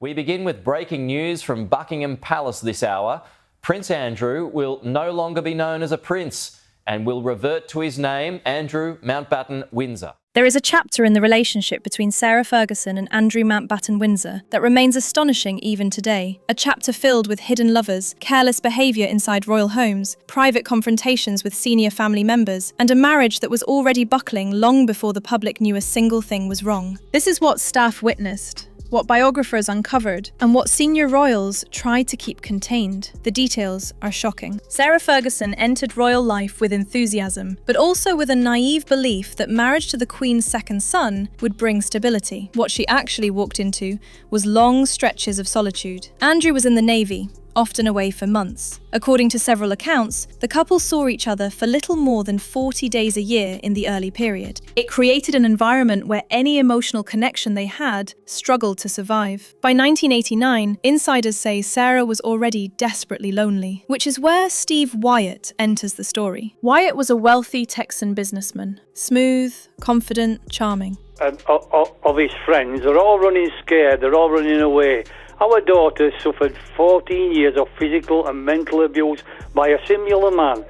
We begin with breaking news from Buckingham Palace this hour. Prince Andrew will no longer be known as a prince and will revert to his name, Andrew Mountbatten-Windsor. There is a chapter in the relationship between Sarah Ferguson and Andrew Mountbatten-Windsor that remains astonishing even today. A chapter filled with hidden lovers, careless behaviour inside royal homes, private confrontations with senior family members, and a marriage that was already buckling long before the public knew a single thing was wrong. This is what staff witnessed, what biographers uncovered, and what senior royals tried to keep contained. The details are shocking. Sarah Ferguson entered royal life with enthusiasm, but also with a naive belief that marriage to the Queen's second son would bring stability. What she actually walked into was long stretches of solitude. Andrew was in the Navy, often away for months. According to several accounts, the couple saw each other for little more than 40 days a year in the early period. It created an environment where any emotional connection they had struggled to survive. By 1989, insiders say Sarah was already desperately lonely, which is where Steve Wyatt enters the story. Wyatt was a wealthy Texan businessman, smooth, confident, charming. Of his friends, they're all running scared, they're all running away. Our daughter suffered 14 years of physical and mental abuse by a similar man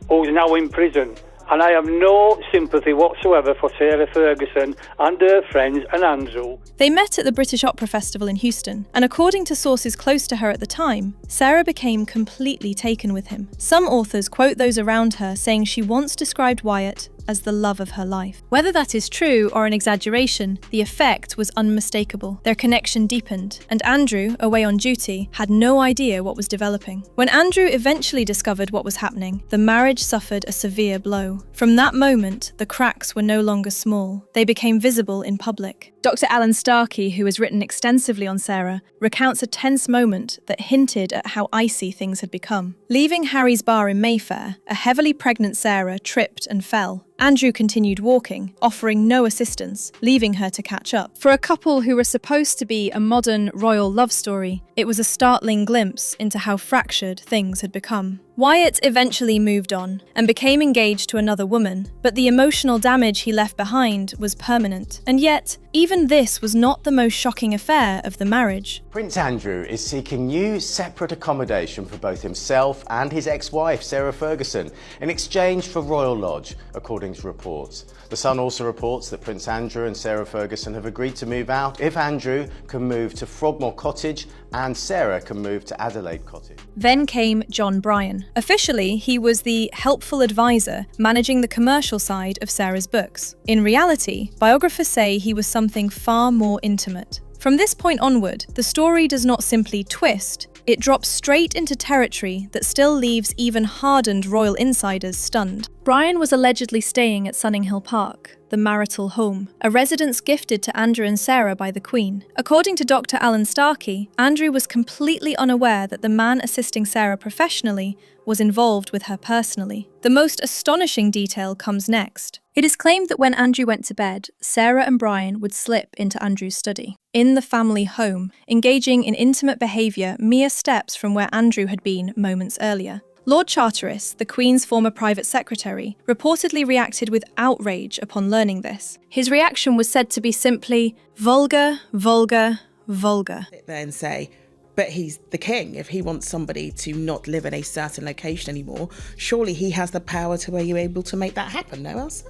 who's now in prison. And I have no sympathy whatsoever for Sarah Ferguson and her friends and Andrew. They met at the British Opera Festival in Houston, and according to sources close to her at the time, Sarah became completely taken with him. Some authors quote those around her saying she once described Wyatt as the love of her life. Whether that is true or an exaggeration, the effect was unmistakable. Their connection deepened, and Andrew, away on duty, had no idea what was developing. When Andrew eventually discovered what was happening, the marriage suffered a severe blow. From that moment, the cracks were no longer small. They became visible in public. Dr. Alan Starkey, who has written extensively on Sarah, recounts a tense moment that hinted at how icy things had become. Leaving Harry's bar in Mayfair, a heavily pregnant Sarah tripped and fell. Andrew continued walking, offering no assistance, leaving her to catch up. For a couple who were supposed to be a modern royal love story, it was a startling glimpse into how fractured things had become. Wyatt eventually moved on and became engaged to another woman, but the emotional damage he left behind was permanent. And yet, even this was not the most shocking affair of the marriage. Prince Andrew is seeking new separate accommodation for both himself and his ex-wife, Sarah Ferguson, in exchange for Royal Lodge, according to reports. The Sun also reports that Prince Andrew and Sarah Ferguson have agreed to move out if Andrew can move to Frogmore Cottage and Sarah can move to Adelaide Cottage. Then came John Bryan. Officially, he was the helpful advisor managing the commercial side of Sarah's books. In reality, biographers say he was something far more intimate. From this point onward, the story does not simply twist, it drops straight into territory that still leaves even hardened royal insiders stunned. Bryan was allegedly staying at Sunninghill Park, the marital home, a residence gifted to Andrew and Sarah by the Queen. According to Dr. Alan Starkey, Andrew was completely unaware that the man assisting Sarah professionally was involved with her personally. The most astonishing detail comes next. It is claimed that when Andrew went to bed, Sarah and Bryan would slip into Andrew's study, in the family home, engaging in intimate behaviour mere steps from where Andrew had been moments earlier. Lord Charteris, the Queen's former private secretary, reportedly reacted with outrage upon learning this. His reaction was said to be simply, vulgar, vulgar, vulgar. Sit there and say, but he's the king. If he wants somebody to not live in a certain location anymore, surely he has the power to where you're able to make that happen, no, Elsa?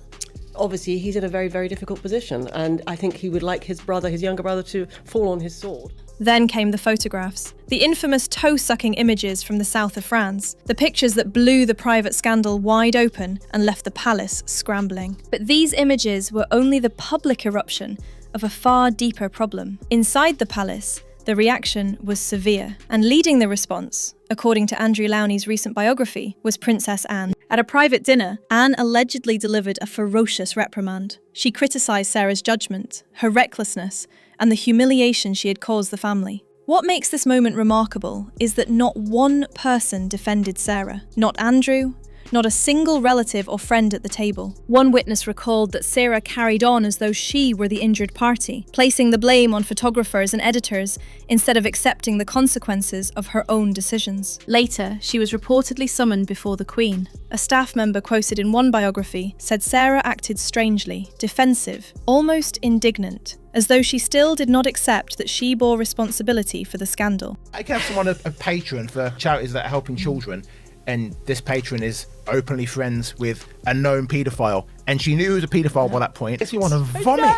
Obviously, he's in a very, very difficult position, and I think he would like his brother, his younger brother, to fall on his sword. Then came the photographs. The infamous toe-sucking images from the south of France. The pictures that blew the private scandal wide open and left the palace scrambling. But these images were only the public eruption of a far deeper problem. Inside the palace, the reaction was severe, and leading the response, according to Andrew Lowney's recent biography, was Princess Anne. At a private dinner, Anne allegedly delivered a ferocious reprimand. She criticised Sarah's judgment, her recklessness, and the humiliation she had caused the family. What makes this moment remarkable is that not one person defended Sarah. Not Andrew, not a single relative or friend at the table. One witness recalled that Sarah carried on as though she were the injured party, placing the blame on photographers and editors instead of accepting the consequences of her own decisions. Later, she was reportedly summoned before the Queen. A staff member quoted in one biography said Sarah acted strangely, defensive, almost indignant, as though she still did not accept that she bore responsibility for the scandal. I can have someone a patron for charities that are helping children, and this patron is openly friends with a known paedophile, and she knew he was a paedophile by that point. Makes you want to vomit.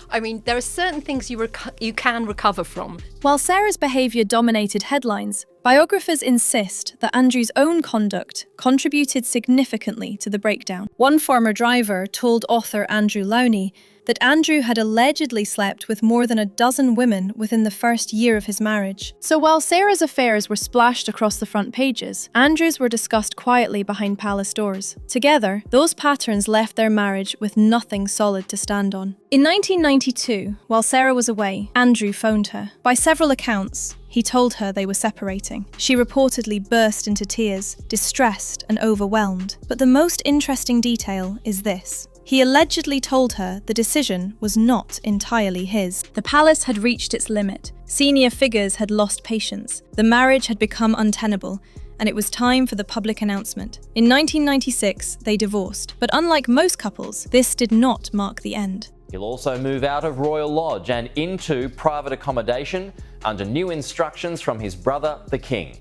I mean, there are certain things you can recover from. While Sarah's behaviour dominated headlines, biographers insist that Andrew's own conduct contributed significantly to the breakdown. One former driver told author Andrew Lowney that Andrew had allegedly slept with more than a dozen women within the first year of his marriage. So while Sarah's affairs were splashed across the front pages, Andrew's were discussed quietly behind palace doors. Together, those patterns left their marriage with nothing solid to stand on. In 1992, while Sarah was away, Andrew phoned her. By several accounts, he told her they were separating. She reportedly burst into tears, distressed and overwhelmed. But the most interesting detail is this. He allegedly told her the decision was not entirely his. The palace had reached its limit. Senior figures had lost patience. The marriage had become untenable, and it was time for the public announcement. In 1996, they divorced. But unlike most couples, this did not mark the end. He'll also move out of Royal Lodge and into private accommodation under new instructions from his brother, the King.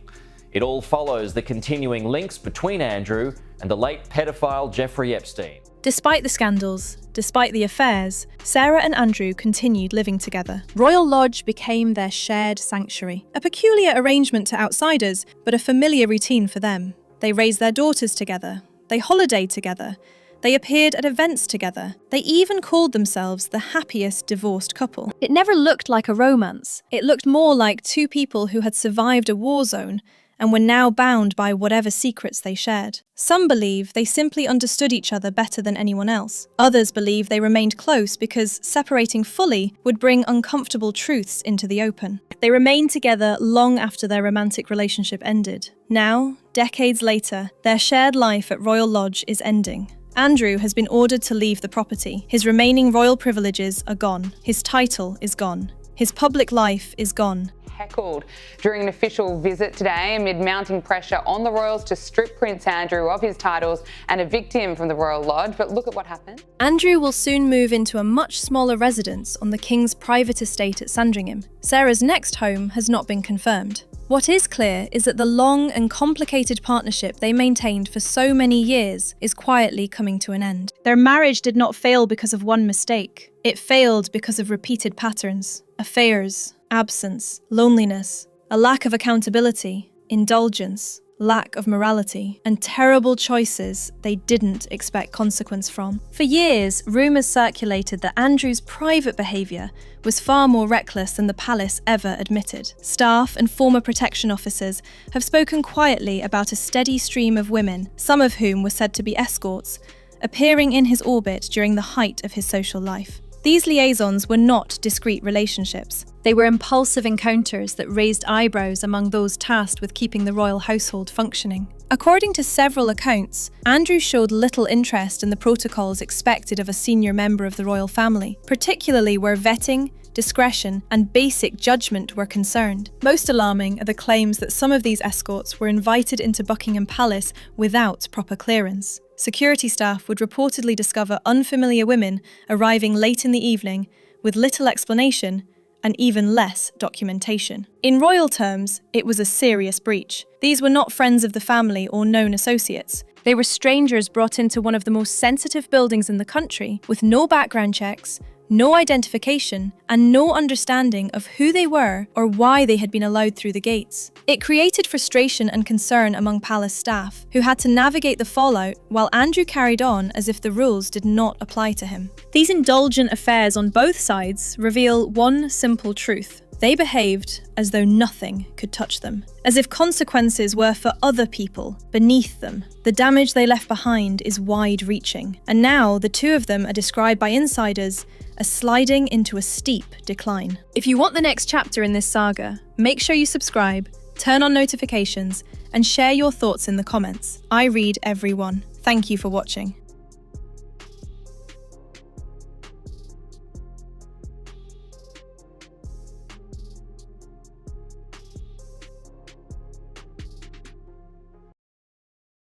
It all follows the continuing links between Andrew and the late pedophile Jeffrey Epstein. Despite the scandals, despite the affairs, Sarah and Andrew continued living together. Royal Lodge became their shared sanctuary. A peculiar arrangement to outsiders, but a familiar routine for them. They raised their daughters together. They holidayed together. They appeared at events together. They even called themselves the happiest divorced couple. It never looked like a romance. It looked more like two people who had survived a war zone and were now bound by whatever secrets they shared. Some believe they simply understood each other better than anyone else. Others believe they remained close because separating fully would bring uncomfortable truths into the open. They remained together long after their romantic relationship ended. Now, decades later, their shared life at Royal Lodge is ending. Andrew has been ordered to leave the property. His remaining royal privileges are gone. His title is gone. His public life is gone. Heckled during an official visit today amid mounting pressure on the royals to strip Prince Andrew of his titles and evict him from the Royal Lodge. But look at what happened. Andrew will soon move into a much smaller residence on the King's private estate at Sandringham. Sarah's next home has not been confirmed. What is clear is that the long and complicated partnership they maintained for so many years is quietly coming to an end. Their marriage did not fail because of one mistake. It failed because of repeated patterns, affairs, absence, loneliness, a lack of accountability, indulgence, lack of morality, and terrible choices they didn't expect consequence from. For years, rumours circulated that Andrew's private behaviour was far more reckless than the palace ever admitted. Staff and former protection officers have spoken quietly about a steady stream of women, some of whom were said to be escorts, appearing in his orbit during the height of his social life. These liaisons were not discreet relationships. They were impulsive encounters that raised eyebrows among those tasked with keeping the royal household functioning. According to several accounts, Andrew showed little interest in the protocols expected of a senior member of the royal family, particularly where vetting, discretion, and basic judgment were concerned. Most alarming are the claims that some of these escorts were invited into Buckingham Palace without proper clearance. Security staff would reportedly discover unfamiliar women arriving late in the evening with little explanation and even less documentation. In royal terms, it was a serious breach. These were not friends of the family or known associates. They were strangers brought into one of the most sensitive buildings in the country with no background checks, no identification, and no understanding of who they were or why they had been allowed through the gates. It created frustration and concern among palace staff, who had to navigate the fallout while Andrew carried on as if the rules did not apply to him. These indulgent affairs on both sides reveal one simple truth. They behaved as though nothing could touch them, as if consequences were for other people, beneath them. The damage they left behind is wide-reaching, and now the two of them are described by insiders as sliding into a steep decline. If you want the next chapter in this saga, make sure you subscribe, turn on notifications, and share your thoughts in the comments. I read every one. Thank you for watching.